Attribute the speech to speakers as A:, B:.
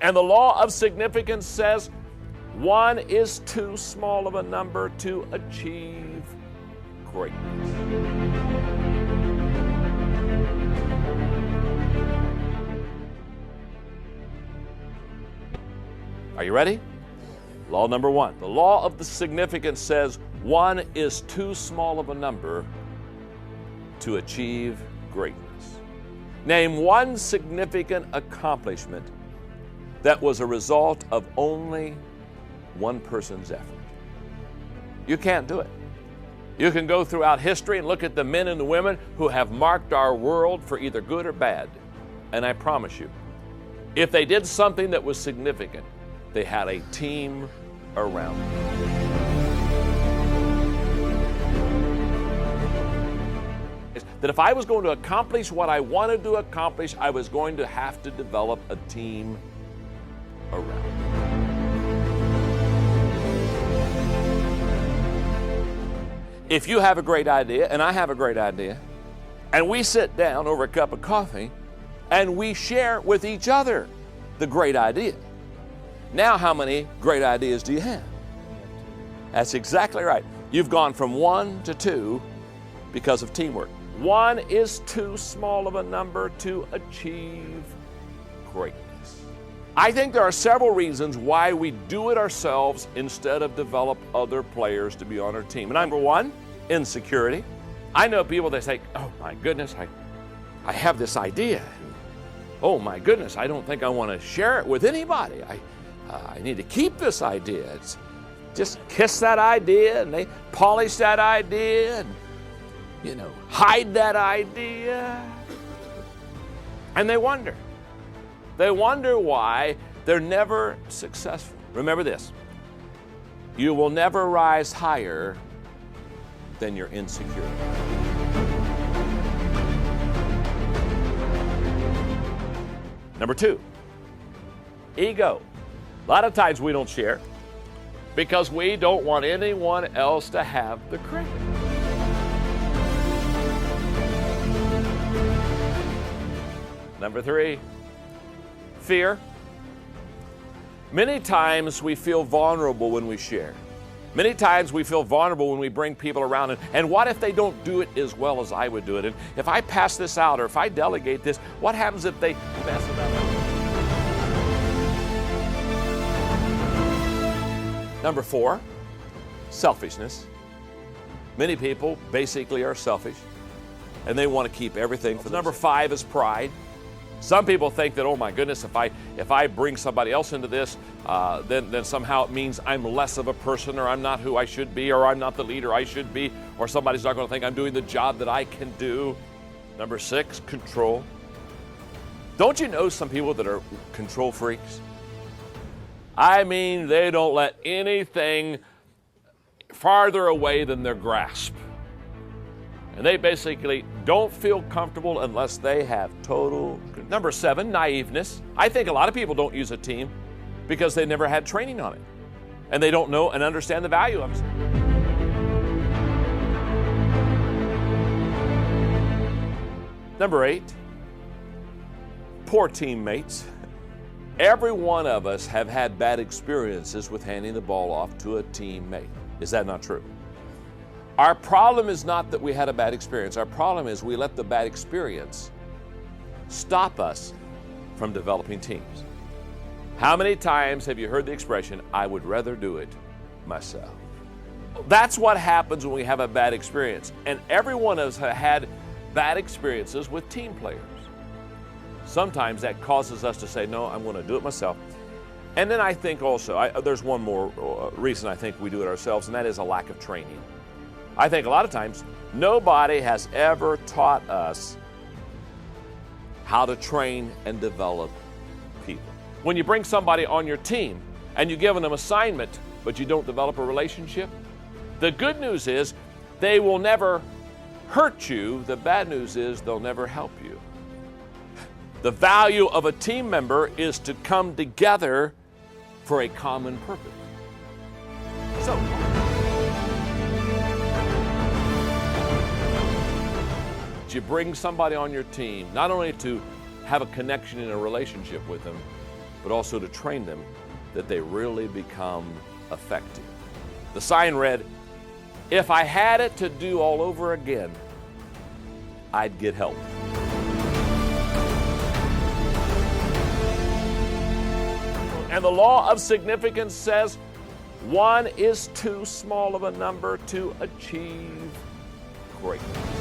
A: And the law of significance says one is too small of a number to achieve greatness. Are you ready? Law number one. The law of the significance says one is too small of a number to achieve greatness. Name one significant accomplishment that was a result of only one person's effort. You can't do it. You can go throughout history and look at the men and the women who have marked our world for either good or bad. And I promise you, if they did something that was significant, they had a team around them. That if I was going to accomplish what I wanted to accomplish, I was going to have to develop a team around me. If you have a great idea, and I have a great idea, and we sit down over a cup of coffee, and we share with each other the great idea. Now, how many great ideas do you have? That's exactly right. You've gone from 1 to 2 because of teamwork. One is too small of a number to achieve greatness. I think there are several reasons why we do it ourselves instead of develop other players to be on our team. And number one, insecurity. I know people that say, oh my goodness, I have this idea. Oh my goodness, I don't think I want to share it with anybody. I need to keep this idea. It's just kiss that idea and they polish that idea and, hide that idea. And they wonder. They wonder why they're never successful. Remember this, you will never rise higher than your insecurity. Number two, ego. A lot of times we don't share because we don't want anyone else to have the credit. Number three, fear. Many times we feel vulnerable when we share. Many times we feel vulnerable when we bring people around. And what if they don't do it as well as I would do it? And if I pass this out or if I delegate this, what happens if they mess it up? Number four, selfishness. Many people basically are selfish and they want to keep everything for themselves. Number five is pride. Some people think that, oh my goodness, if I bring somebody else into this, then somehow it means I'm less of a person, or I'm not who I should be, or I'm not the leader I should be, or somebody's not going to think I'm doing the job that I can do. Number six, control. Don't you know some people that are control freaks? I mean, they don't let anything farther away than their grasp. And they basically don't feel comfortable unless they have total control. Number seven, naiveness. I think a lot of people don't use a team because they never had training on it. And they don't know and understand the value of it. Number eight, poor teammates. Every one of us have had bad experiences with handing the ball off to a teammate. Is that not true? Our problem is not that we had a bad experience. Our problem is we let the bad experience stop us from developing teams. How many times have you heard the expression, I would rather do it myself? That's what happens when we have a bad experience. And every one of us has had bad experiences with team players. Sometimes that causes us to say, no, I'm going to do it myself. And then I think also, there's one more reason I think we do it ourselves, and that is a lack of training. I think a lot of times, nobody has ever taught us how to train and develop people. When you bring somebody on your team and you give them an assignment, but you don't develop a relationship, the good news is they will never hurt you. The bad news is they'll never help you. The value of a team member is to come together for a common purpose. So, you bring somebody on your team, not only to have a connection and a relationship with them, but also to train them that they really become effective. The sign read, "If I had it to do all over again, I'd get help." And the law of significance says one is too small of a number to achieve greatness.